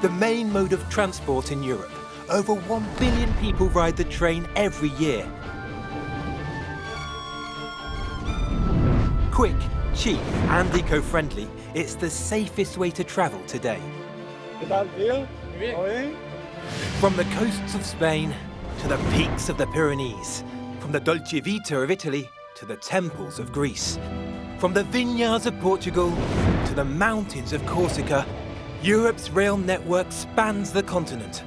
The main mode of transport in Europe. Over 1 billion people ride the train every year. Quick, cheap and eco-friendly, it's the safest way to travel today. From the coasts of Spain to the peaks of the Pyrenees, from the Dolce Vita of Italy to the temples of Greece, from the vineyards of Portugal to the mountains of Corsica, Europe's rail network spans the continent,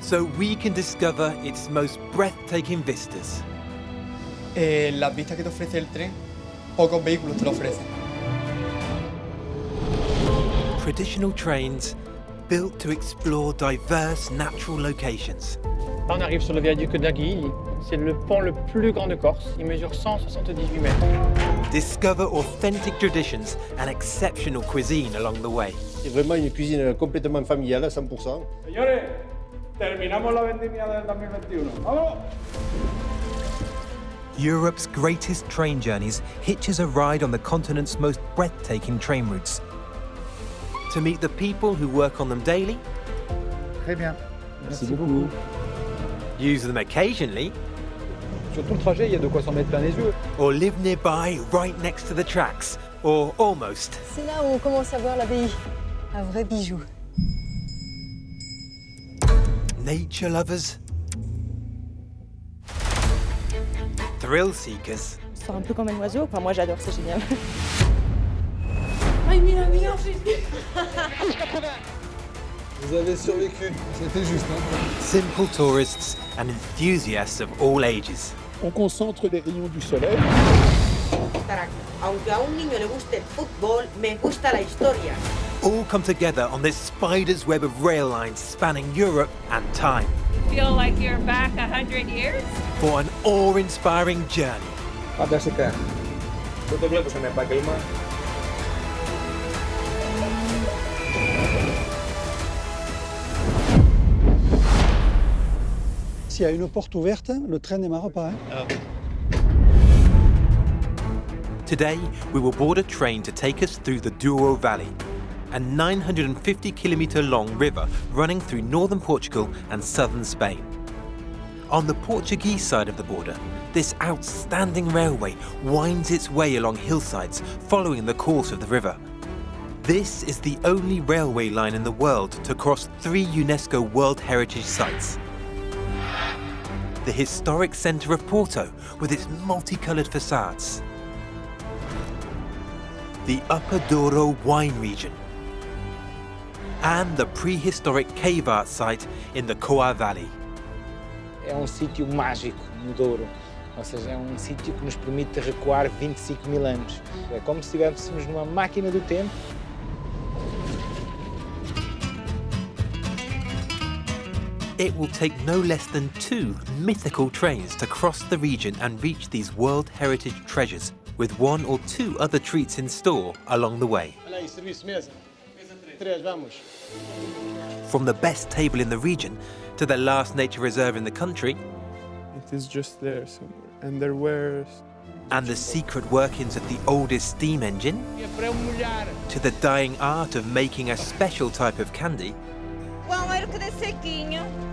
so we can discover its most breathtaking vistas. La vista que te ofrece el tren, pocos vehículos te lo ofrecen. Traditional trains built to explore diverse natural locations. Là, on arrive sur le viaduc d'Aguille. C'est le pont le plus grand de Corse. Il mesure 178 mètres. Discover authentic traditions and exceptional cuisine along the way. C'est vraiment une cuisine complètement familiale à 100%. Señores, terminamos la vendimia del 2021. ¡Vamos! Europe's greatest train journeys hitches a ride on the continent's most breathtaking train routes. To meet the people who work on them daily. Très bien. Merci beaucoup. Use them occasionally. Sur tout le trajet, il y a de quoi s'en mettre plein les yeux. Or live nearby, right next to the tracks. Or almost. C'est là où on commence à voir l'abbaye. Un vrai bijou. Nature lovers. Thrill seekers. C'est un peu comme un oiseau. Enfin, moi, j'adore, c'est génial. Vous avez survécu, c'était juste. Simple tourists and enthusiasts of all ages. On concentre les rayons du soleil. Aunque a un niño le guste el fútbol, me gusta la historia. All come together on this spider's web of rail lines spanning Europe and time. Feel like you're back 100 years? For an awe-inspiring journey. Fantástica. ¿Cuánto tiempo se me va a quemar? S'il y a une porte ouverte, le train ne démarre pas. Today, we will board a train to take us through the Douro Valley, a 950-kilometre-long river running through northern Portugal and southern Spain. On the Portuguese side of the border, this outstanding railway winds its way along hillsides, following the course of the river. This is the only railway line in the world to cross 3 UNESCO World Heritage Sites. The historic centre of Porto, with its multicoloured facades. The Upper Douro wine region. And the prehistoric cave art site in the Coa Valley. É sítio mágico no Douro, ou seja, é sítio que nos permite recuar 25.000 anos. É como se estivéssemos numa máquina do tempo. It will take no less than 2 mythical trains to cross the region and reach these World Heritage treasures, with 1 or 2 other treats in store along the way. From the best table in the region to the last nature reserve in the country, it is just there somewhere. And there were... and the secret workings of the oldest steam engine, to the dying art of making a special type of candy,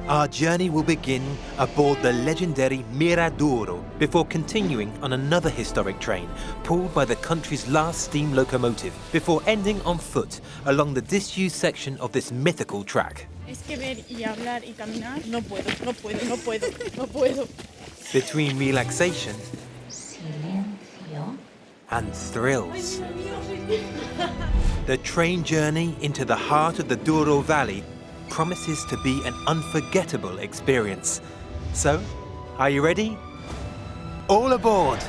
our journey will begin aboard the legendary Miradouro before continuing on another historic train pulled by the country's last steam locomotive before ending on foot along the disused section of this mythical track. Es que ver y hablar y caminar, no puedo. Between relaxation and thrills. The train journey into the heart of the Douro Valley promises to be an unforgettable experience. So, are you ready? All aboard!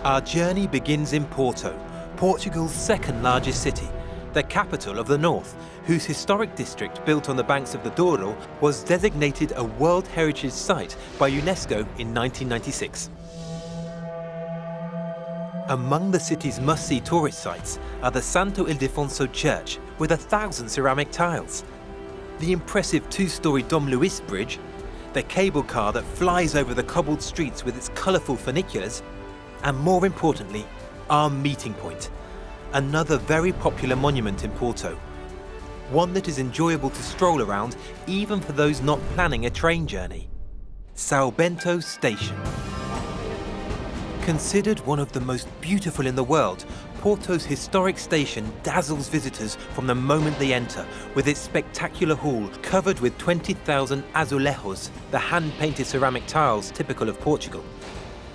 Our journey begins in Porto, Portugal's second largest city, the capital of the north, whose historic district built on the banks of the Douro was designated a World Heritage Site by UNESCO in 1996. Among the city's must-see tourist sites are the Santo Ildefonso Church with 1,000 ceramic tiles, the impressive 2-storey Dom Luís Bridge, the cable car that flies over the cobbled streets with its colourful funiculars, and more importantly, our meeting point, another very popular monument in Porto, one that is enjoyable to stroll around even for those not planning a train journey. São Bento Station. Considered one of the most beautiful in the world, Porto's historic station dazzles visitors from the moment they enter, with its spectacular hall covered with 20,000 azulejos, the hand-painted ceramic tiles typical of Portugal.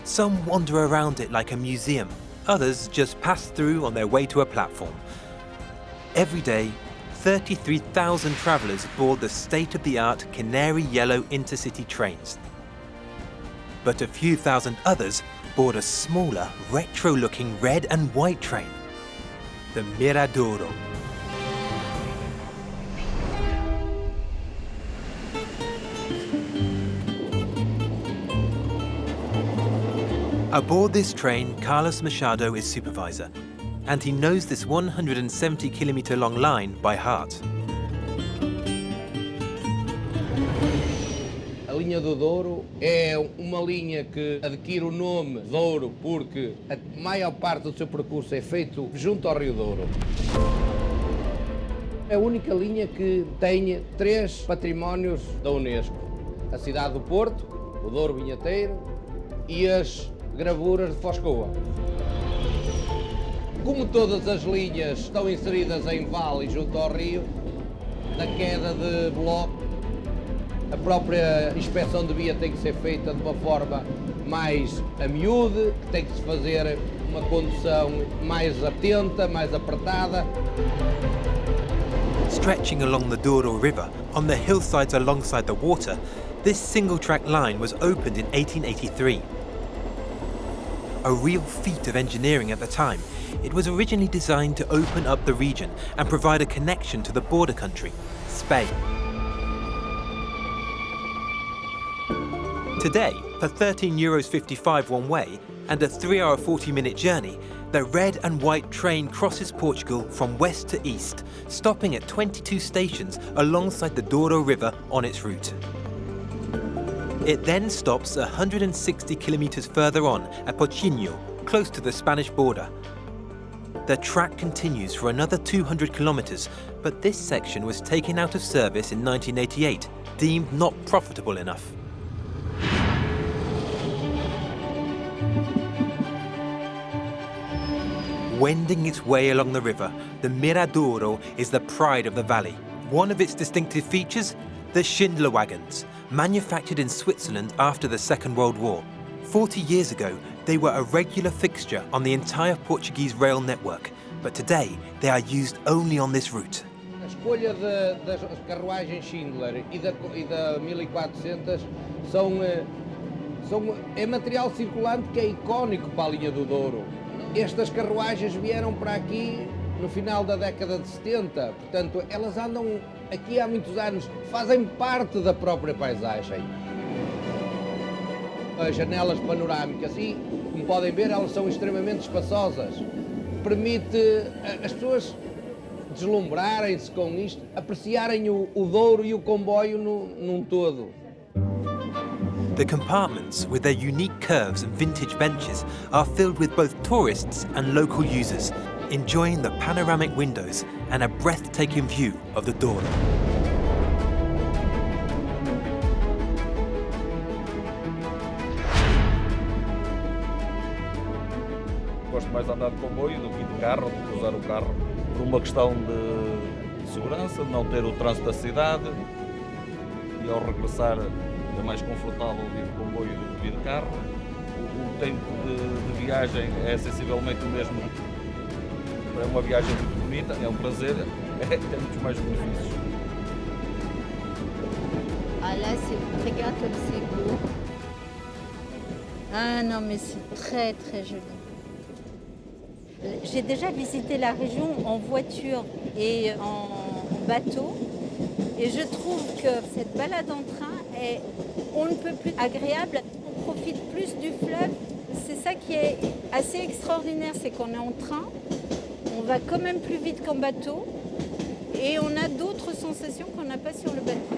Some wander around it like a museum, others just pass through on their way to a platform. Every day, 33,000 travellers board the state-of-the-art canary yellow intercity trains. But a few thousand others board a smaller, retro-looking red and white train, the Miradouro. Aboard this train, Carlos Machado is supervisor, and he knows this 170-kilometre-long line by heart. A linha do Douro é uma linha que adquire o nome Douro porque a maior parte do seu percurso é feito junto ao Rio Douro. É a única linha que tem 3 patrimónios da UNESCO. A cidade do Porto, o Douro Vinheteiro e as gravuras de Foscoa. Como todas as linhas estão inseridas em vale junto ao rio, na queda de bloco, a própria inspeção de via tem que ser feita de uma forma mais a miúde, que tem que se fazer uma condução mais atenta, mais apertada. Stretching along the Douro River, on the hillsides alongside the water, this single-track line was opened in 1883. A real feat of engineering at the time, it was originally designed to open up the region and provide a connection to the border country, Spain. Today, for €13.55 one way and a 3-hour 40-minute journey, the red and white train crosses Portugal from west to east, stopping at 22 stations alongside the Douro River on its route. It then stops 160 kilometres further on at Pinhão, close to the Spanish border. The track continues for another 200 kilometres, but this section was taken out of service in 1988, deemed not profitable enough. Wending its way along the river, the Miradouro is the pride of the valley. One of its distinctive features, the Shindler wagons, manufactured in Switzerland after the Second World War. 40 years ago, they were a regular fixture on the entire Portuguese rail network, but today they are used only on this route. A escolha das carruagens Shindler e da 1400 é material circulante que é icónico para a linha do Douro. Estas carruagens vieram para aqui no final da década de 70, portanto, elas andam aqui há muitos anos, fazem parte da própria paisagem. As janelas panorâmicas, e como podem ver, elas são extremamente espaçosas. Permite as pessoas deslumbrarem-se com isto, apreciarem o Douro e o comboio num todo. The compartments, with their unique curves and vintage benches, are filled with both tourists and local users, enjoying the panoramic windows and a breathtaking view of the Douro. Gosto mais de andar de comboio do que de carro, de usar o carro, por uma questão de segurança, de não ter o trânsito da cidade, e ao regressar é mais confortável ir de comboio do que ir de carro. O tempo de viagem é sensivelmente o mesmo. É uma viagem muito bonita, é um prazer, tem muitos mais benefícios. Ah là, regarde comme c'est beau. Ah non, mais c'est très très joli. J'ai déjà visité la région en voiture et en bateau, et je trouve que cette balade en train est on ne peut plus agréable. On profite plus du fleuve. C'est ça qui est assez extraordinaire, c'est qu'on est en train, on va quand même plus vite qu'en bateau, et on a d'autres sensations qu'on n'a pas sur le bateau.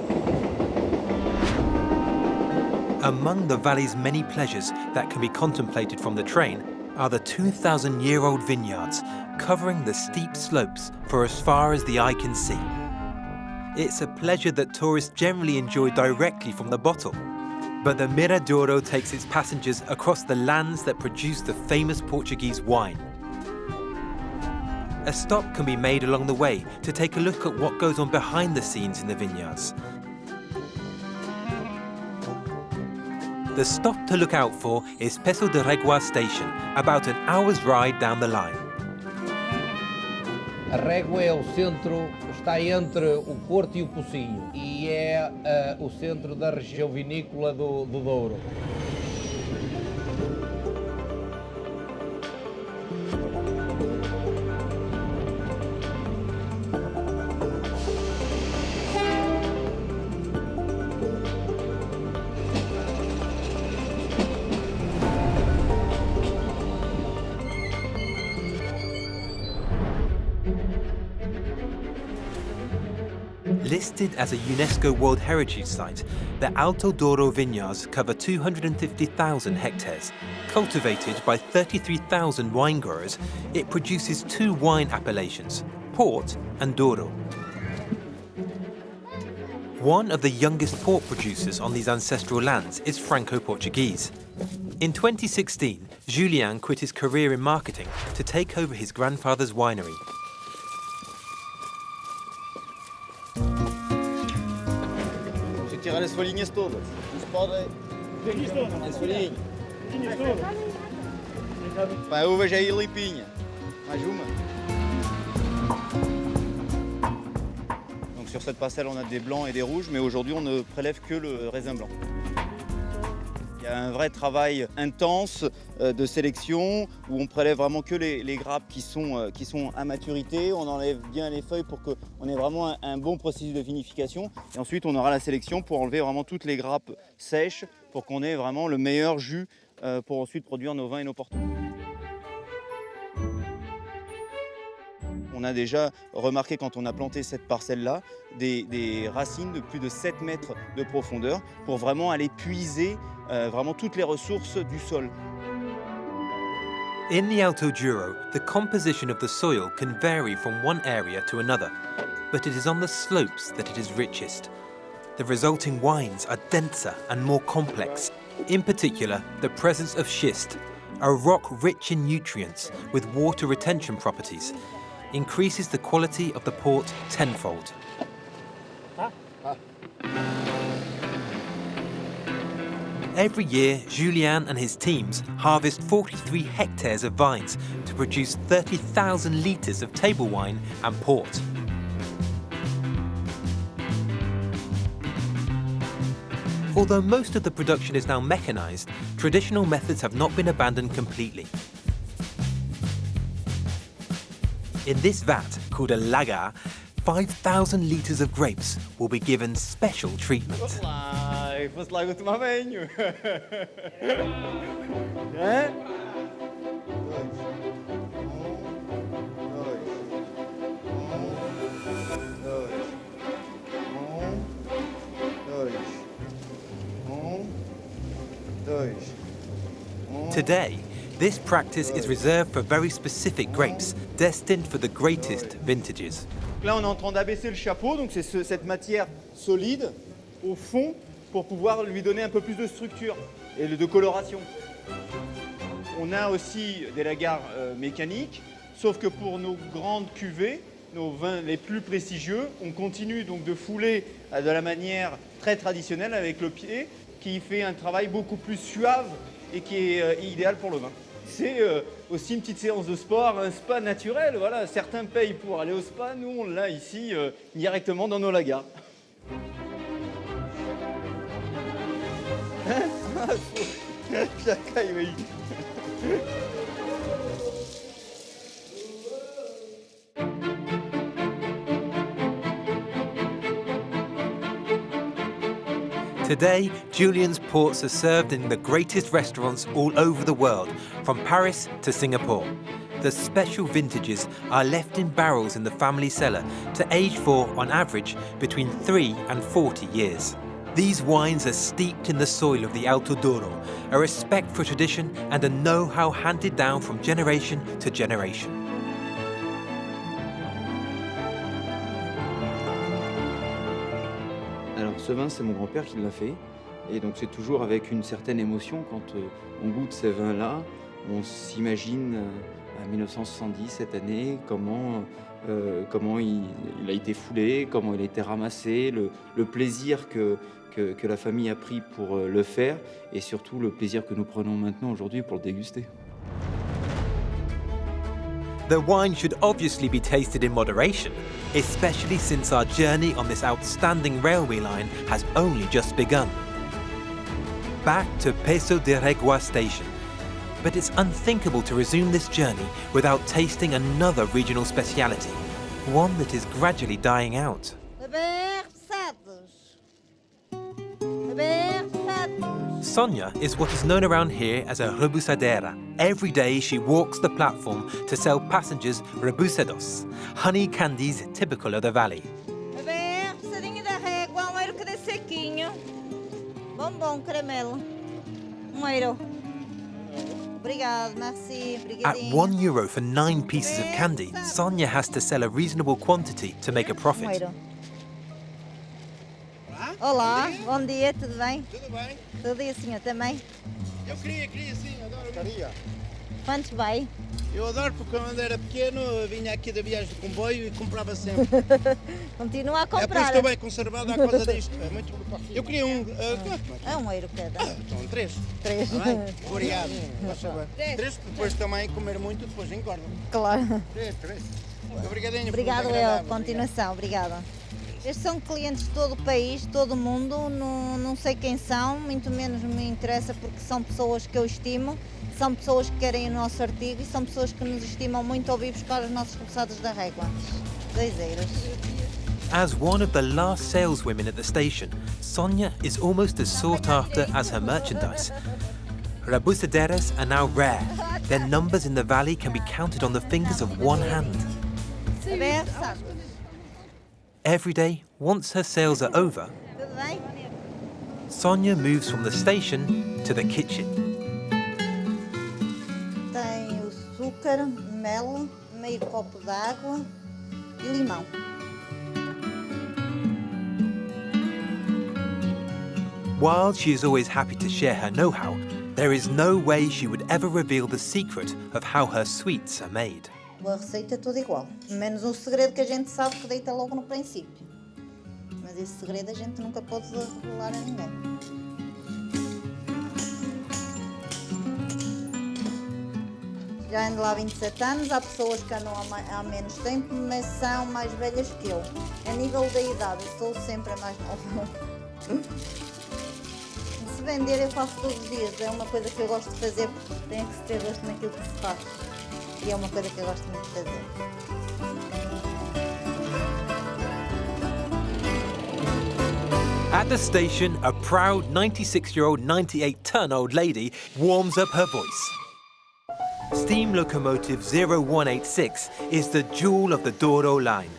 Among the valley's many pleasures that can be contemplated from the train, are the 2,000-year-old vineyards covering the steep slopes for as far as the eye can see. It's a pleasure that tourists generally enjoy directly from the bottle. But the Miradouro takes its passengers across the lands that produce the famous Portuguese wine. A stop can be made along the way to take a look at what goes on behind the scenes in the vineyards. The stop to look out for is Peço de Régua Station, about an hour's ride down the line. A Régua é o centro, está entre o Porto e o Pocinho e é o centro da região vinícola do Douro. Listed as a UNESCO World Heritage Site, the Alto Douro vineyards cover 250,000 hectares. Cultivated by 33,000 wine growers, it produces two wine appellations, Port and Douro. One of the youngest port producers on these ancestral lands is Franco-Portuguese. In 2016, Julien quit his career in marketing to take over his grandfather's winery. Tirar as folhinhas todas. Não se pode. As folhinhas. A uva já é limpinha. Mais uma. Donc sur cette parcelle, on a des blancs et des rouges, mais aujourd'hui, on ne prélève que le raisin blanc. Il y a un vrai travail intense de sélection où on prélève vraiment que les grappes qui sont à maturité. On enlève bien les feuilles pour qu'on ait vraiment un bon processus de vinification. Et ensuite, on aura la sélection pour enlever vraiment toutes les grappes sèches pour qu'on ait vraiment le meilleur jus pour ensuite produire nos vins et nos portos. On a déjà remarqué quand on a planté cette parcelle-là des racines de plus de 7 mètres de profondeur pour vraiment aller puiser vraiment toutes les ressources du sol. In the Alto Douro, the composition of the soil can vary from one area to another, but it is on the slopes that it is richest. The resulting wines are denser and more complex. In particular, the presence of schist, a rock rich in nutrients with water retention properties, increases the quality of the port tenfold. Every year, Julien and his teams harvest 43 hectares of vines to produce 30,000 litres of table wine and port. Although most of the production is now mechanised, traditional methods have not been abandoned completely. In this vat, called a lagar, 5,000 litres of grapes will be given special treatment. Fosse lá eu tomar banho. Today, this practice is reserved for very specific grapes, destined for the greatest vintages. Là, on est en train d'abaisser le chapeau, donc c'est cette matière solide au fond pour pouvoir lui donner un peu plus de structure et de coloration. On a aussi des lagars mécaniques, sauf que pour nos grandes cuvées, nos vins les plus prestigieux, on continue donc de fouler de la manière très traditionnelle avec le pied, qui fait un travail beaucoup plus suave et qui est idéal pour le vin. C'est aussi une petite séance de sport, un spa naturel. Voilà, certains payent pour aller au spa, nous on l'a ici directement dans nos lagars. Today, Julien's ports are served in the greatest restaurants all over the world, from Paris to Singapore. The special vintages are left in barrels in the family cellar to age for, on average, between 3 and 40 years. These wines are steeped in the soil of the Alto Douro, a respect for tradition and a know-how handed down from generation to generation. Alors ce vin, c'est mon grand-père qui l'a fait. Et donc c'est toujours avec une certaine émotion quand on goûte ces vins-là. On s'imagine à 1970, cette année, comment il a été foulé, comment il a été ramassé, le plaisir que la famille a pris pour le faire et surtout le plaisir que nous prenons maintenant aujourd'hui pour le déguster. The wine should obviously be tasted in moderation, especially since our journey on this outstanding railway line has only just begun. Back to Peso de Regua station. But it's unthinkable to resume this journey without tasting another regional speciality, one that is gradually dying out. Sonia is what is known around here as a rebusadera. Every day she walks the platform to sell passengers rebusados, honey candies typical of the valley. Passadinho da régua, euro cada sequinho. Bombom, caramelo. Euro. Obrigado, merci, At €1 for 9 pieces of candy, Sonia has to sell a reasonable quantity to make a profit. Olá, bom dia, tudo bem? Tudo bem? Tudo e o senhor também? Eu queria sim, adoro. Quantos vai? Eu adoro porque quando era pequeno vinha aqui da viagem de comboio e comprava sempre. Continua a comprar. É por isso que estou bem conservado à causa disto. É muito bom. Eu queria um. É €1 cada. Então 3. 3. Tá bem? Obrigado. Faz favor. 3, depois também comer muito, depois engorda. Claro. 3. Obrigadinho. Obrigado, eu. Continuação, obrigada. Estes são clientes de todo o país, todo o mundo, não sei quem são, muito menos me interessa porque são pessoas que eu estimo, são pessoas que querem o nosso artigo e são pessoas que nos estimam muito ao vir buscar os nossos repousados da régua. €2. As one of the last saleswomen at the station, Sonia is almost as sought after as her merchandise. Rebusaderas are now rare. Their numbers in the valley can be counted on the fingers of one hand. Every day, once her sales are over, Sonia moves from the station to the kitchen. Tem o açúcar, mel, meio copo de água e limão. While she is always happy to share her know-how, there is no way she would ever reveal the secret of how her sweets are made. A receita é toda igual, menos um segredo que a gente sabe que deita logo no princípio. Mas esse segredo a gente nunca pode revelar a ninguém. Já ando lá há 27 anos, há pessoas que andam há menos tempo, mas são mais velhas que eu. A nível da idade, eu sou sempre a mais nova. Se vender eu faço todos os dias, é uma coisa que eu gosto de fazer porque tem que se ter gosto naquilo que se faz. E é uma coisa que eu gosto muito de fazer. At the station, a proud 96-year-old, 98-ton-old lady warms up her voice. Steam Locomotive 0186 is the jewel of the Douro line.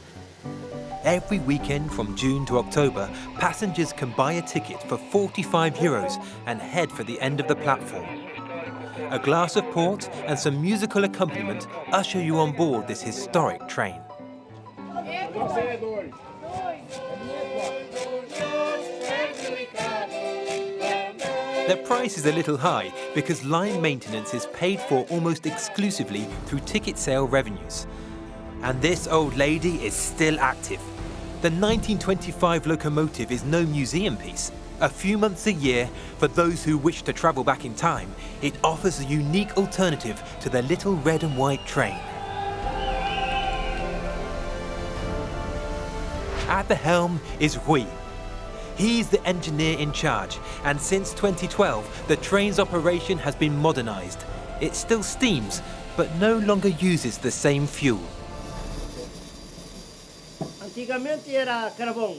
Every weekend from June to October, passengers can buy a ticket for €45 and head for the end of the platform. A glass of port and some musical accompaniment usher you on board this historic train. The price is a little high because line maintenance is paid for almost exclusively through ticket sale revenues. And this old lady is still active. The 1925 locomotive is no museum piece. A few months a year, for those who wish to travel back in time, it offers a unique alternative to the little red and white train. At the helm is Julien. He's the engineer in charge, and since 2012, the train's operation has been modernized. It still steams, but no longer uses the same fuel. Antigamente era carvão.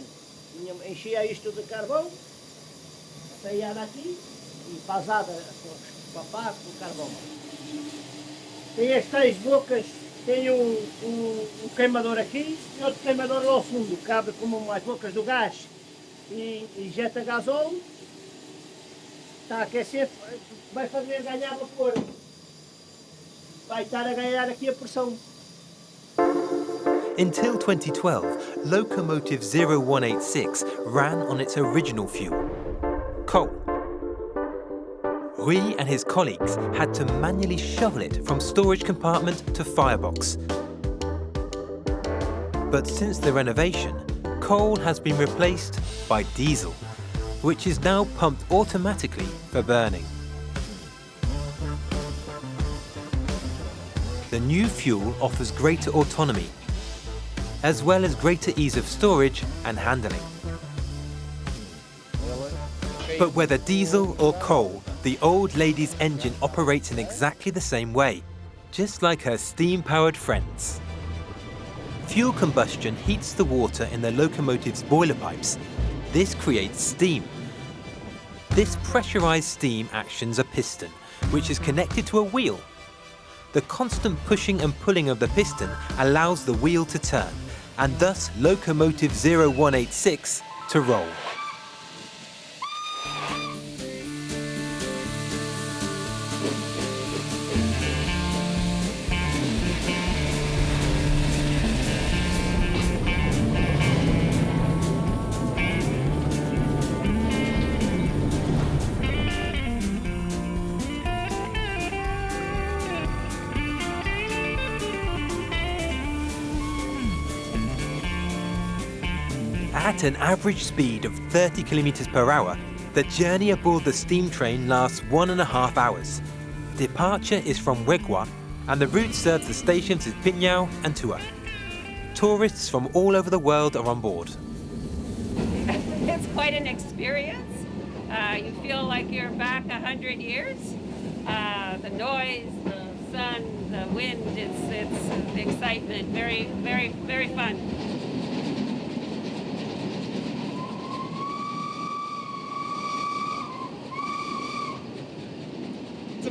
Enchia isto de carvão, saía daqui e pasada com papá com carvão. Tem as 3 bocas, tem um queimador aqui e outro queimador lá ao fundo, cabe como as bocas do gás. e injeta gasóleo, está a aquecer, vai fazer ganhar vapor. Vai estar a ganhar aqui a pressão. Until 2012, Locomotive 0186 ran on its original fuel, coal. Rui and his colleagues had to manually shovel it from storage compartment to firebox. But since the renovation, coal has been replaced by diesel, which is now pumped automatically for burning. The new fuel offers greater autonomy, as well as greater ease of storage and handling. But whether diesel or coal, the old lady's engine operates in exactly the same way, just like her steam-powered friends. Fuel combustion heats the water in the locomotive's boiler pipes. This creates steam. This pressurized steam actions a piston, which is connected to a wheel. The constant pushing and pulling of the piston allows the wheel to turn, and thus Locomotive 0186 to roll. At an average speed of 30 kilometers per hour, the journey aboard the steam train lasts 1.5 hours. Departure is from Wegwa, and the route serves the stations of Pinhão and Tua. Tourists from all over the world are on board. It's quite an experience. You feel like you're back 100 years. The noise, the sun, the wind, it's the excitement. Very, very, very fun.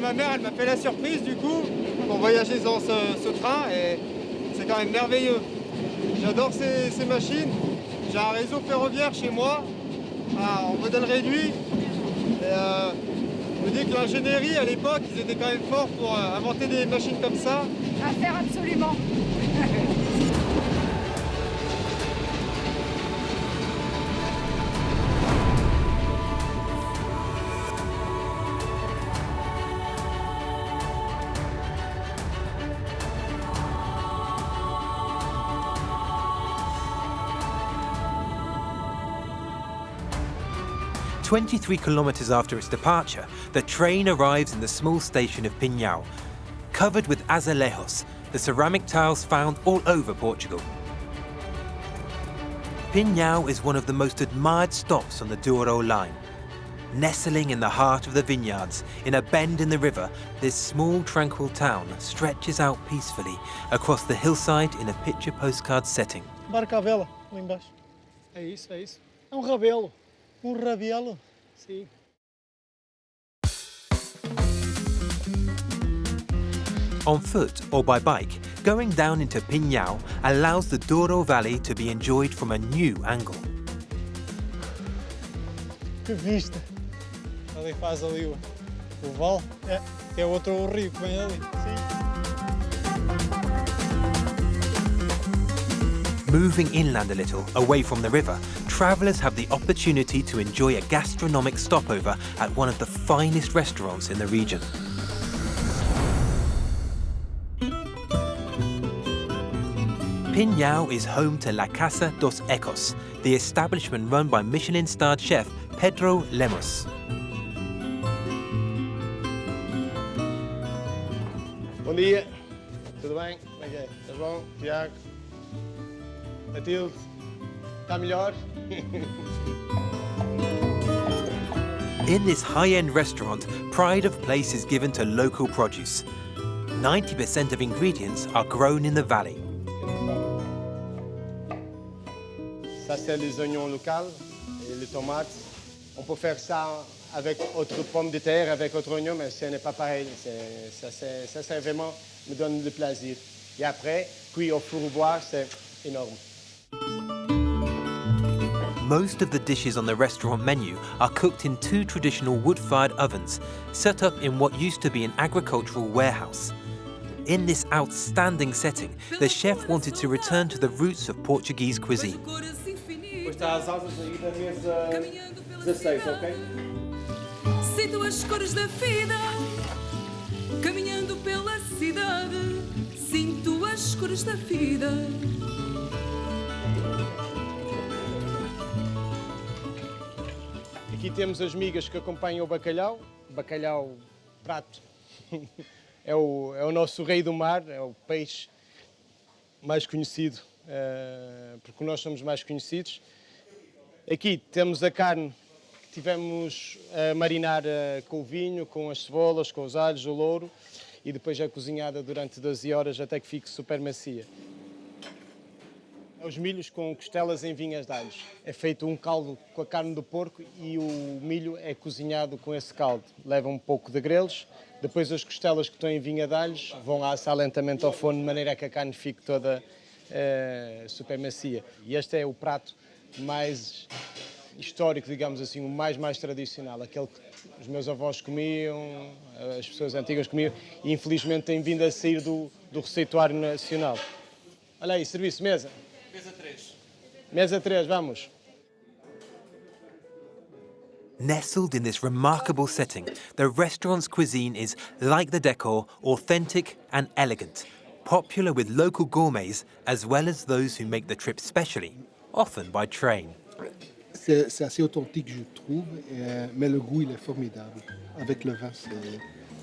Ma mère, elle m'a fait la surprise du coup pour voyager dans ce train et c'est quand même merveilleux. J'adore ces machines. J'ai un réseau ferroviaire chez moi en modèle réduit. Et, je me dis que l'ingénierie à l'époque, ils étaient quand même forts pour inventer des machines comme ça. À faire absolument. 23 kilometers after its departure, the train arrives in the small station of Pinhão, covered with azulejos, the ceramic tiles found all over Portugal. Pinhão is one of the most admired stops on the Douro line. Nestling in the heart of the vineyards, in a bend in the river, this small tranquil town stretches out peacefully across the hillside in a picture postcard setting. Barca à vela, lá embaixo. É isso, é isso. É um rabelo. Um rabelo? Sim. On foot or by bike, going down into Pinhão allows the Douro Valley to be enjoyed from a new angle. Que vista! Ali faz ali o vale, é outro rio que vem ali. Sim. Moving inland a little, away from the river, travellers have the opportunity to enjoy a gastronomic stopover at one of the finest restaurants in the region. Pinhão is home to La Casa dos Ecos, the establishment run by Michelin-starred chef Pedro Lemos. Bom dia, tudo bem? Como é que é? Estás bom? Tiago? Matilde? Está melhor? In this high-end restaurant, pride of place is given to local produce. 90% of ingredients are grown in the valley. Ça, c'est les oignons locaux et les tomates. On peut faire ça avec autre pommes de terre, avec autre oignon, mais ce n'est pas pareil. Ça vraiment me donne le plaisir. Et après, cuit au four bois, c'est énorme. most of the dishes on the restaurant menu are cooked in 2 traditional wood-fired ovens, set up in what used to be an agricultural warehouse. In this outstanding setting, the chef wanted to return to the roots of Portuguese cuisine. Depois está as asas aí da mesa 16, ok? Sinto as cores da vida, caminhando pela cidade. Sinto as cores da vida. Aqui temos as migas que acompanham o bacalhau. Bacalhau, prato, é o nosso rei do mar, é o peixe mais conhecido, porque nós somos mais conhecidos. Aqui temos a carne que tivemos a marinar com o vinho, com as cebolas, com os alhos, o louro, e depois é cozinhada durante 12 horas até que fique super macia. Os milhos com costelas em vinhas de alhos. É feito um caldo com a carne do porco e o milho é cozinhado com esse caldo. Leva um pouco de grelos, depois as costelas que estão em vinha de alhos vão assar lentamente ao forno de maneira que a carne fique toda super macia. E este é o prato mais histórico, digamos assim, o mais tradicional, aquele que os meus avós comiam, as pessoas antigas comiam, e infelizmente tem vindo a sair do receituário nacional. Olha aí, serviço, mesa. Mesa 3. Mesa 3, vamos. Nestled in this remarkable setting, the restaurant's cuisine is, like the decor, authentic and elegant, popular with local gourmets as well as those who make the trip specially, often by train. C'est assez authentique, je trouve, mais le goût, il est formidable. Avec le vin,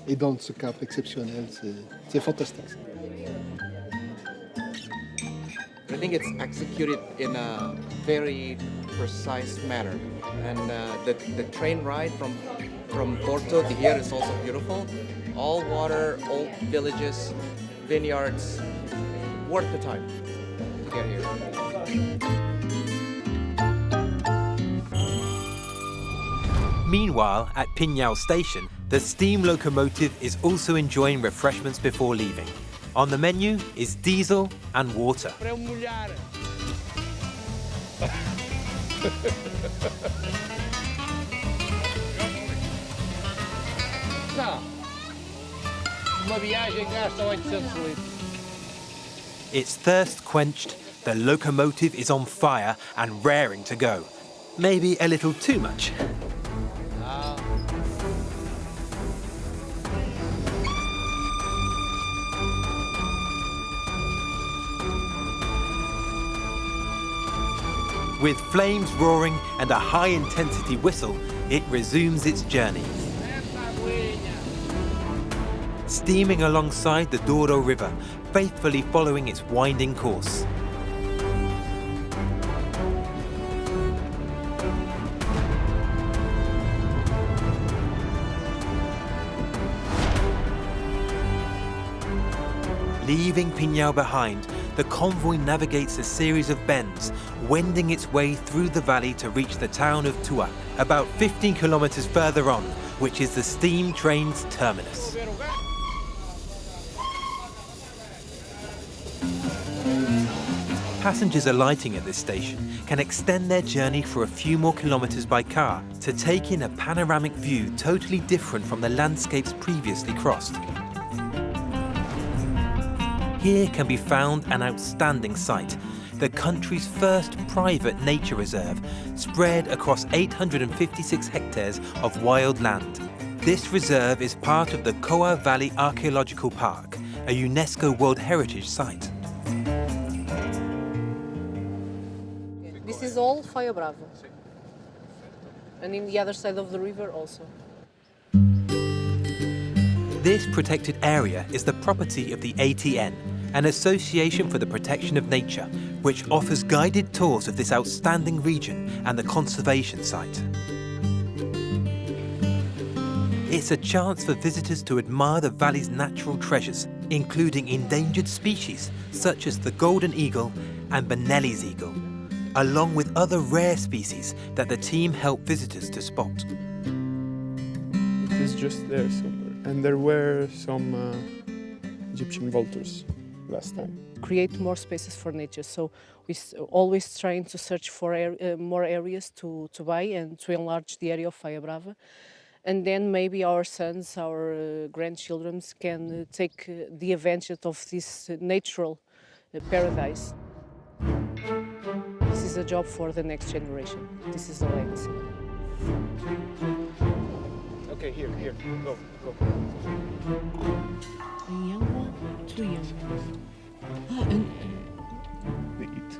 et dans ce cadre exceptionnel, c'est fantastique. I think it's executed in a very precise manner, and the train ride from Porto to here is also beautiful. All water, old villages, vineyards, worth the time to get here. Meanwhile, at Pinhão station, the steam locomotive is also enjoying refreshments before leaving. On the menu is diesel and water. Para eu molhar. Não. Uma viagem gasta 800 litros. Its thirst quenched, the locomotive is on fire and raring to go. Maybe a little too much. With flames roaring and a high-intensity whistle, it resumes its journey. Steaming alongside the Douro River, faithfully following its winding course. Leaving Pinhão behind, the convoy navigates a series of bends, wending its way through the valley to reach the town of Tua, about 15 kilometers further on, which is the steam train's terminus. Passengers alighting at this station can extend their journey for a few more kilometers by car to take in a panoramic view totally different from the landscapes previously crossed. Here can be found an outstanding sight, the country's first private nature reserve, spread across 856 hectares of wild land. This reserve is part of the Coa Valley Archaeological Park, a UNESCO World Heritage Site. This is all Foia Brava. And in the other side of the river also. This protected area is the property of the ATN, an association for the protection of nature, which offers guided tours of this outstanding region and the conservation site. It's a chance for visitors to admire the valley's natural treasures, including endangered species such as the golden eagle and Benelli's eagle, along with other rare species that the team help visitors to spot. It is just there somewhere. And there were some Egyptian vultures. last time. Create more spaces for nature. So we always trying to search for more areas to buy and to enlarge the area of Faia Brava. And then maybe our sons, our grandchildren can take the advantage of this natural paradise. This is a job for the next generation. This is the legacy. Okay, here, go. A young one, 2 young ones. And They eat.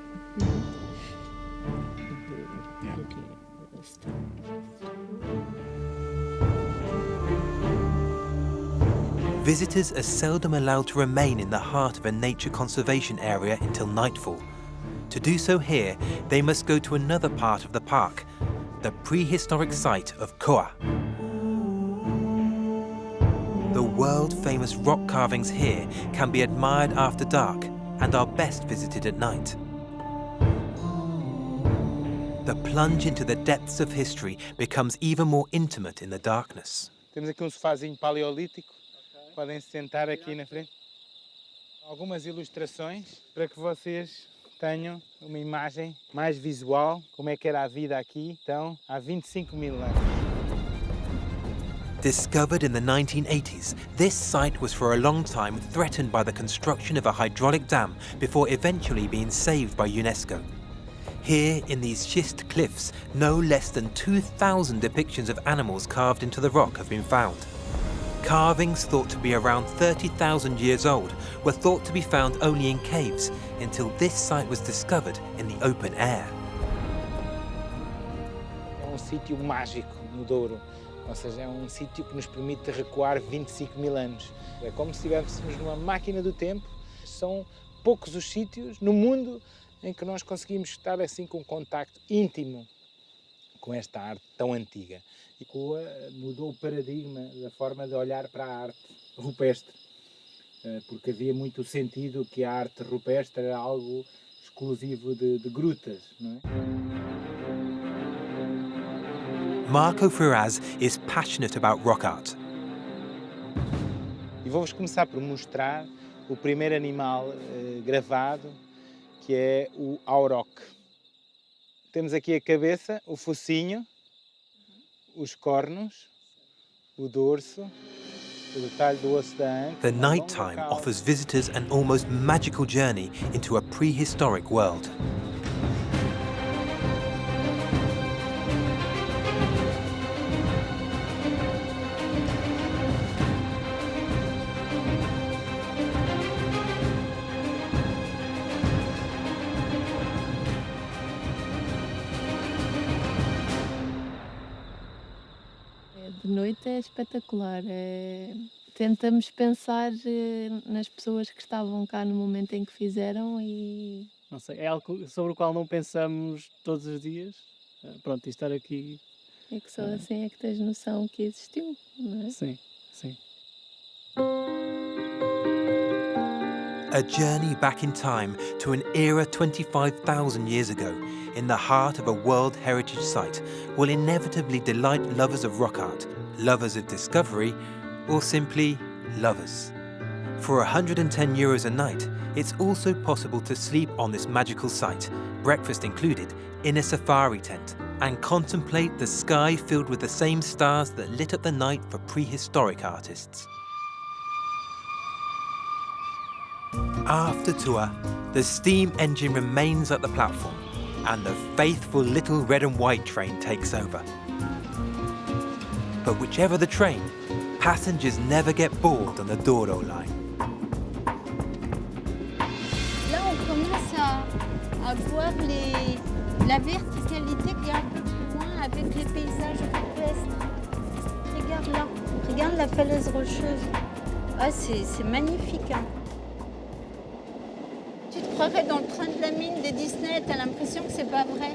Visitors are seldom allowed to remain in the heart of a nature conservation area until nightfall. To do so here, they must go to another part of the park, the prehistoric site of Koa. The world-famous rock carvings here can be admired after dark and are best visited at night. The plunge into the depths of history becomes even more intimate in the darkness. Temos aqui sofazinho paleolítico. Podem se sentar aqui na frente. Algumas ilustrações para que vocês tenham uma imagem mais visual, como é que era a vida aqui, então, há 25.000 anos. Discovered in the 1980s, this site was for a long time threatened by the construction of a hydraulic dam before eventually being saved by UNESCO. Here, in these schist cliffs, no less than 2,000 depictions of animals carved into the rock have been found. Carvings thought to be around 30,000 years old were thought to be found only in caves until this site was discovered in the open air. É sítio mágico no Douro, ou seja, é sítio que nos permite recuar 25.000 anos. É como se estivéssemos numa máquina do tempo. São poucos os sítios no mundo em que nós conseguimos estar assim com contacto íntimo com esta arte tão antiga. E Koa mudou o paradigma da forma de olhar para a arte rupestre, porque havia muito sentido que a arte rupestre era algo exclusivo de grutas, não é? Marco Ferraz is passionate about rock art. E vou-vos começar por mostrar o primeiro animal gravado, que é o auroch. Temos aqui a cabeça, o focinho, os cornos, o dorso, o detalhe do osso da anca. The nighttime offers visitors an almost magical journey into a prehistoric world. De noite é espetacular. Tentamos pensar nas pessoas que estavam cá no momento em que fizeram e... Não sei, é algo sobre o qual não pensamos todos os dias. Pronto, e estar aqui... É que só assim é que tens noção que existiu, não é? Sim, sim. A journey back in time to an era 25,000 years ago, in the heart of a World Heritage Site, will inevitably delight lovers of rock art, lovers of discovery, or simply lovers. For €110 a night, it's also possible to sleep on this magical site, breakfast included, in a safari tent, and contemplate the sky filled with the same stars that lit up the night for prehistoric artists. After tour, the steam engine remains at the platform and the faithful little red and white train takes over. But whichever the train, passengers never get bored on the Douro line. Là, on commence à voir la verticalité qu'il y a un peu plus loin avec les paysages rupestres. Regarde là, regarde la falaise rocheuse. Ah, c'est magnifique, hein. Tu te croirais dans le train de la mine de Disney, t'as l'impression que c'est pas vrai.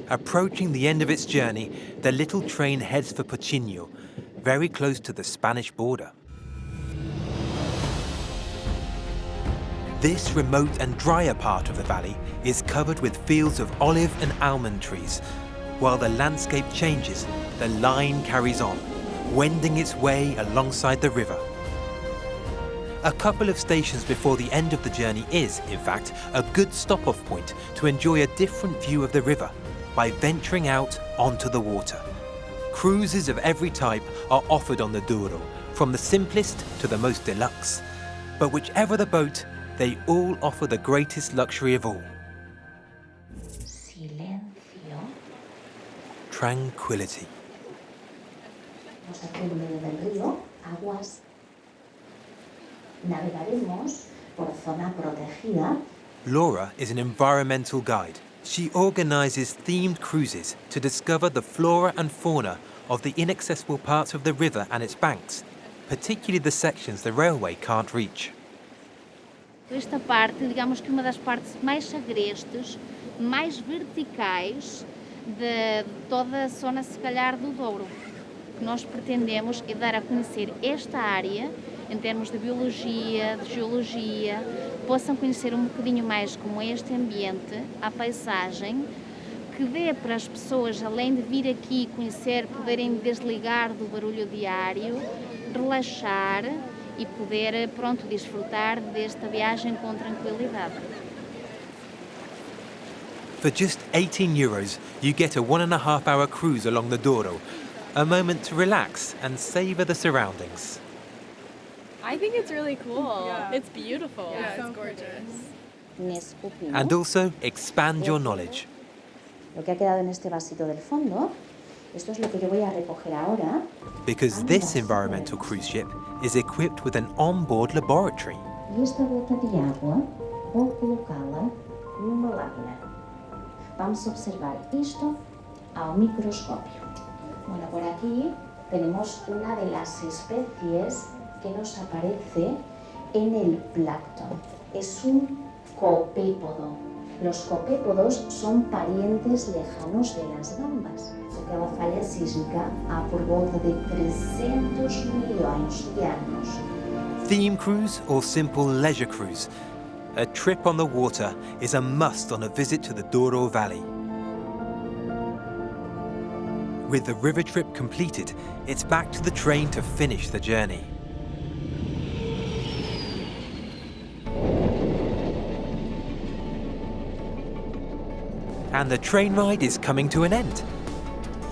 Approaching the end of its journey, the little train heads for Pinhão, very close to the Spanish border. This remote and drier part of the valley is covered with fields of olive and almond trees. While the landscape changes, the line carries on, wending its way alongside the river. A couple of stations before the end of the journey is, in fact, a good stop-off point to enjoy a different view of the river by venturing out onto the water. Cruises of every type are offered on the Douro, from the simplest to the most deluxe. But whichever the boat, they all offer the greatest luxury of all. Silencio. Tranquility. Estamos aquí en medio del río, aguas. Navegaremos por zona protegida. Laura is an environmental guide. She organises themed cruises to discover the flora and fauna of the inaccessible parts of the river and its banks, particularly the sections the railway can't reach. Esta parte, digamos que uma das partes mais agrestes, mais verticais de toda a zona, se calhar, do Douro. O que nós pretendemos é dar a conhecer esta área, em termos de biologia, de geologia, possam conhecer um bocadinho mais como é este ambiente, a paisagem, que dê para as pessoas, além de vir aqui conhecer, poderem desligar do barulho diário, relaxar e poder, pronto, desfrutar desta viagem com tranquilidade. For just €18, you get a 1.5-hour cruise along the Douro, a moment to relax and savour the surroundings. I think it's really cool. Yeah. It's beautiful. Yeah, it's gorgeous. And also expand your knowledge. Lo que ha quedado en este vasito del fondo, esto es lo que yo voy a recoger ahora. Because this environmental cruise ship is equipped with an onboard laboratory. Y esta gota de agua, vou colocá-la numa lámina. Vamos a observar esto ao microscopio. Bueno, por aquí tenemos una de las especies que nos aparece en el plancton. Es un copépodo. Los copépodos son parientes lejanos de las gambas. Aquela falha sísmica há por volta de 300 milhões de anos. Theme cruise or simple leisure cruise, a trip on the water is a must on a visit to the Douro Valley. With the river trip completed, it's back to the train to finish the journey. And the train ride is coming to an end.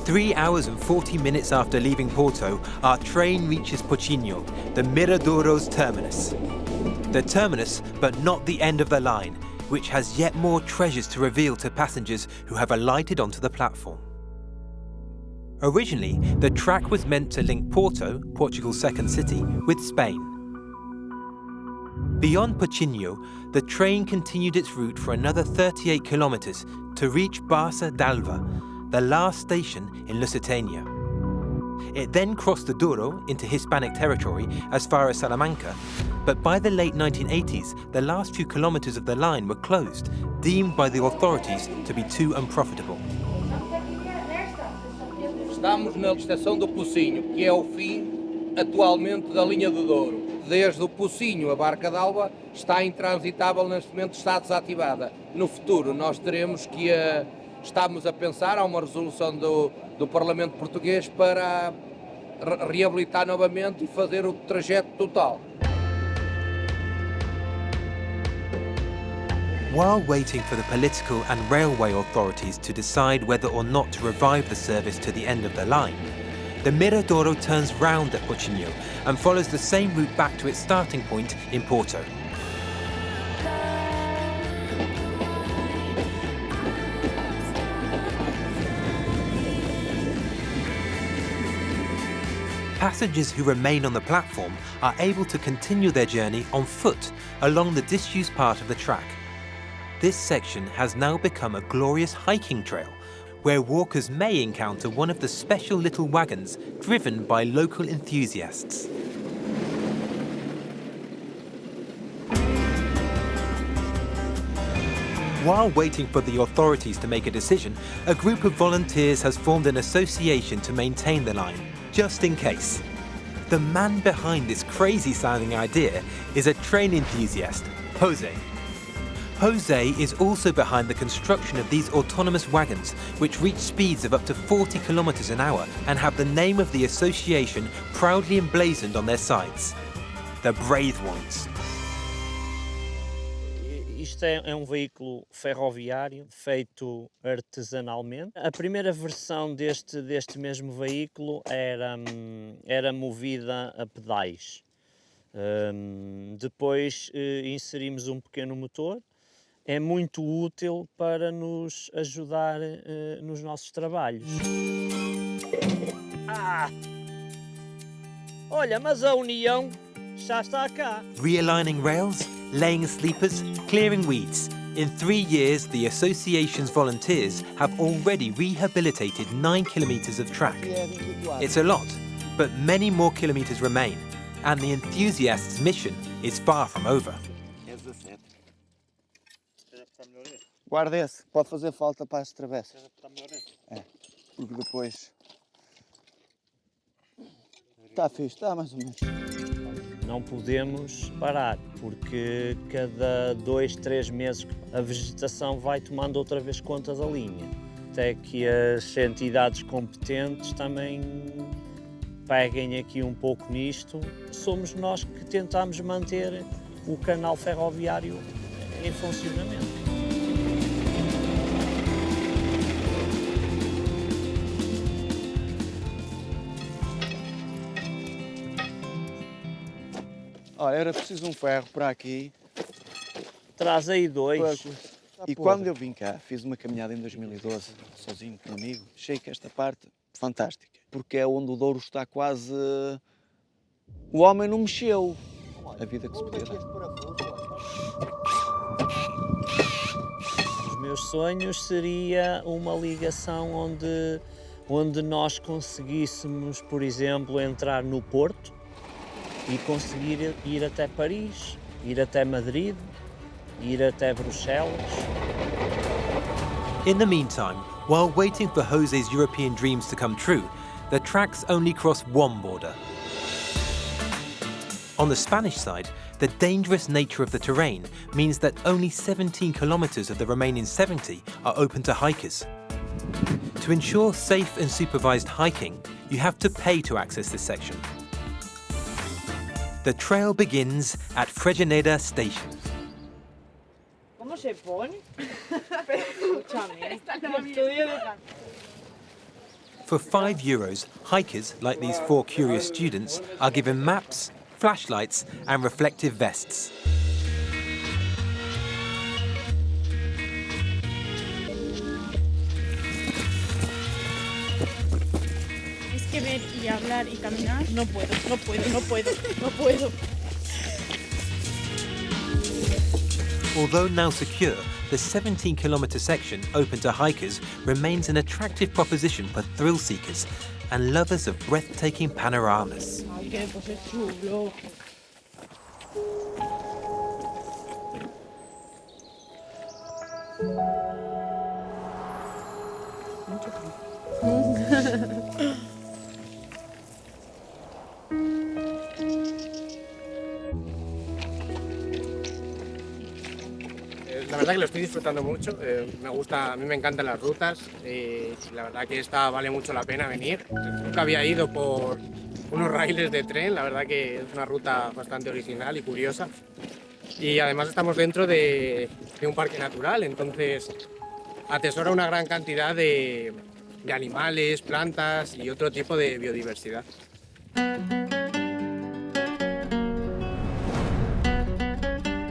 3 hours and 40 minutes after leaving Porto, our train reaches Pinhão, the Miradouro's terminus. The terminus, but not the end of the line, which has yet more treasures to reveal to passengers who have alighted onto the platform. Originally, the track was meant to link Porto, Portugal's second city, with Spain. Beyond Pinhão, the train continued its route for another 38 kilometres to reach Barça d'Alva, the last station in Lusitania. It then crossed the Douro into Hispanic territory as far as Salamanca, but by the late 1980s, the last few kilometres of the line were closed, deemed by the authorities to be too unprofitable. Estamos na estação do Pocinho, que é o fim atualmente da linha do Douro. Desde o Pocinho a Barca d'Alva está intransitável, neste momento está desativada. No futuro nós teremos que, estamos a pensar, há uma resolução do Parlamento Português para reabilitar novamente e fazer o trajeto total. While waiting for the political and railway authorities to decide whether or not to revive the service to the end of the line, the Miradouro turns round at Pinhão and follows the same route back to its starting point in Porto. Passengers who remain on the platform are able to continue their journey on foot along the disused part of the track. This section has now become a glorious hiking trail, where walkers may encounter one of the special little wagons driven by local enthusiasts. While waiting for the authorities to make a decision, a group of volunteers has formed an association to maintain the line, just in case. The man behind this crazy-sounding idea is a train enthusiast, Jose. Jose is also behind the construction of these autonomous wagons, which reach speeds of up to 40 kilometers an hour and have the name of the association proudly emblazoned on their sides. the brave ones. Isto é um veículo ferroviário feito artesanalmente. A primeira versão deste mesmo veículo era movida a pedais. Depois inserimos um pequeno motor. É muito útil para nos ajudar nos nossos trabalhos. Olha, mas a união já está cá. Realigning rails, laying sleepers, clearing weeds. In 3 years, the association's volunteers have already rehabilitated 9 kilometres of track. It's a lot, but many more kilometres remain, and the enthusiasts' mission is far from over. Guarda esse, pode fazer falta para as travessas. É, porque depois... Está fixe, está mais ou menos. Não podemos parar, porque cada 2, 3 meses a vegetação vai tomando outra vez conta da linha. Até que as entidades competentes também peguem aqui um pouco nisto. Somos nós que tentamos manter o canal ferroviário em funcionamento. Olha, era preciso um ferro para aqui. Traz aí 2. E quando eu vim cá, fiz uma caminhada em 2012, sozinho com um amigo, achei que esta parte fantástica, porque é onde o Douro está quase... O homem não mexeu. A vida que se podia dar. Os meus sonhos seria uma ligação onde nós conseguíssemos, por exemplo, entrar no Porto e conseguir ir até Paris, ir até Madrid, ir até Bruxelas. In the meantime, while waiting for Jose's European dreams to come true, the tracks only cross one border. On the Spanish side, the dangerous nature of the terrain means that only 17 kilometres of the remaining 70 are open to hikers. To ensure safe and supervised hiking, you have to pay to access this section. The trail begins at Fregeneda Station. ¿Cómo se pone? Escúchame. Estudio de... For €5, hikers, like these 4 curious students, are given maps, flashlights and reflective vests. Es que ver y hablar y caminar, no puedo. Although now secure, the 17-kilometre section open to hikers remains an attractive proposition for thrill seekers and lovers of breathtaking panoramas. Ay, que pues es chulo. La verdad que lo estoy disfrutando mucho, a mí me encantan las rutas y la verdad que esta vale mucho la pena venir. Nunca había ido por unos raíles de tren, la verdad que es una ruta bastante original y curiosa. Y además estamos dentro de un parque natural, entonces atesora una gran cantidad de animales, plantas y otro tipo de biodiversidad.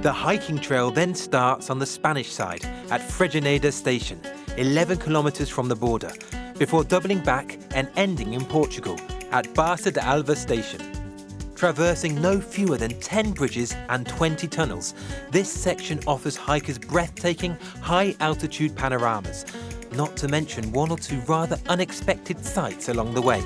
The hiking trail then starts on the Spanish side at Fregeneda Station, 11 kilometres from the border, before doubling back and ending in Portugal at Barça de Alva Station. Traversing no fewer than 10 bridges and 20 tunnels, this section offers hikers breathtaking, high-altitude panoramas, not to mention 1 or 2 rather unexpected sights along the way.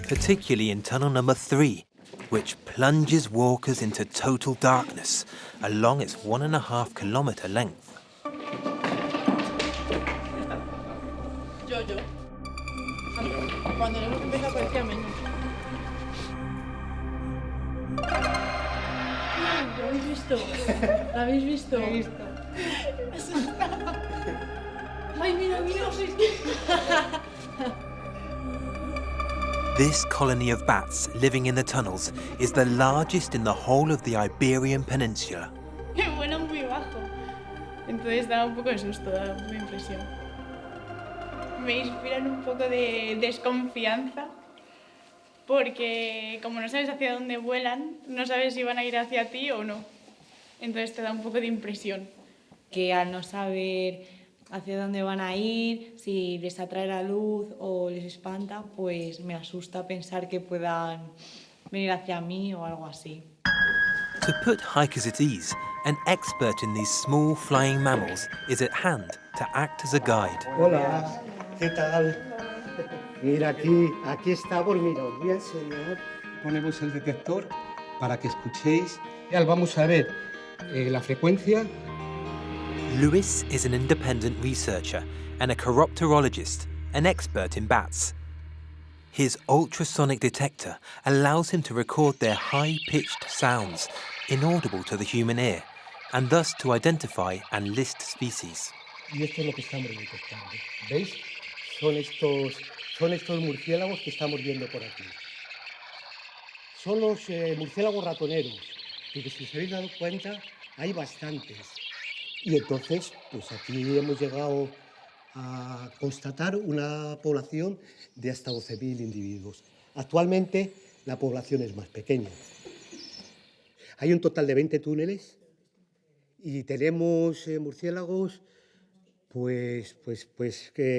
Particularly in tunnel number 3, which plunges walkers into total darkness along its 1.5 kilometre length. Yo. Cuando hemos empezado parecía menos. ¿Lo habéis visto? ¿Lo habéis visto? Lo he visto. Me asustaba. Ay, mira. This colony of bats living in the tunnels is the largest in the whole of the Iberian Peninsula. Vuelan muy bajo, entonces da un poco de susto, da un poco de impresión. Me inspiran un poco de desconfianza, porque como no sabes hacia dónde vuelan, no sabes si van a ir hacia ti o no. Entonces te da un poco de impresión. Que al no saber hacia dónde van a ir, si les atrae la luz o les espanta, pues me asusta pensar que puedan venir hacia mí o algo así. To put hikers at ease, an expert in these small flying mammals is at hand to act as a guide. Hola, ¿qué tal? Mira, aquí estamos, mira, os voy a enseñar. Ponemos el detector para que escuchéis. Ya vamos a ver la frecuencia. Luís is an independent researcher and a chiropterologist, an expert in bats. His ultrasonic detector allows him to record their high-pitched sounds, inaudible to the human ear, and thus to identify and list species. Y esto es lo que estamos detectando. ¿Veis? Son estos murciélagos que estamos viendo por aquí. Son los murciélagos ratoneros, porque si os habéis dado cuenta, hay bastantes. Y entonces, pues aquí hemos llegado a constatar una población de hasta 12.000 individuos. Actualmente la población es más pequeña. Hay un total de 20 túneles y tenemos murciélagos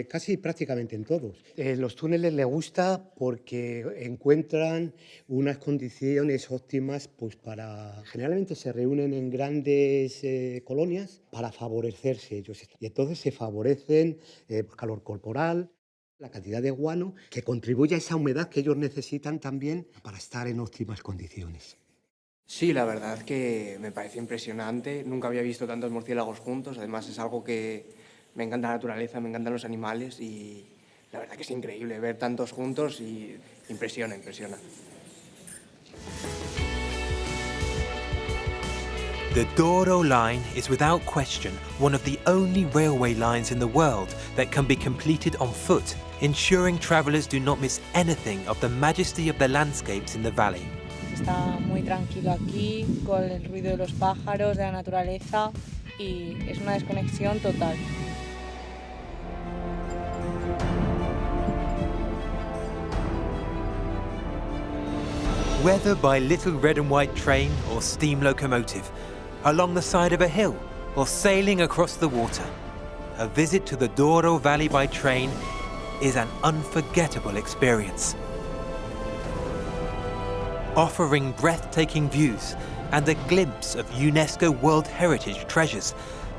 casi prácticamente en todos. Los túneles les gusta porque encuentran unas condiciones óptimas para... Generalmente se reúnen en grandes colonias para favorecerse ellos. Y entonces se favorecen calor corporal, la cantidad de guano, que contribuye a esa humedad que ellos necesitan también para estar en óptimas condiciones. Sí, la verdad que me parece impresionante. Nunca había visto tantos murciélagos juntos. Además es algo que me encanta la naturaleza, me encantan los animales y la verdad que es increíble ver tantos juntos y impresiona. The Douro line is without question one of the only railway lines in the world that can be completed on foot, ensuring travellers do not miss anything of the majesty of the landscapes in the valley. Está muy tranquilo aquí, con el ruido de los pájaros, de la naturaleza, y es una desconexión total. Whether by little red and white train or steam locomotive, along the side of a hill or sailing across the water, a visit to the Douro Valley by train is an unforgettable experience. Offering breathtaking views and a glimpse of UNESCO World Heritage treasures,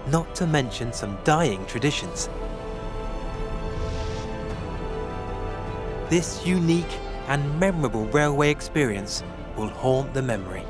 not to mention some dying traditions. This unique and memorable railway experience will haunt the memory.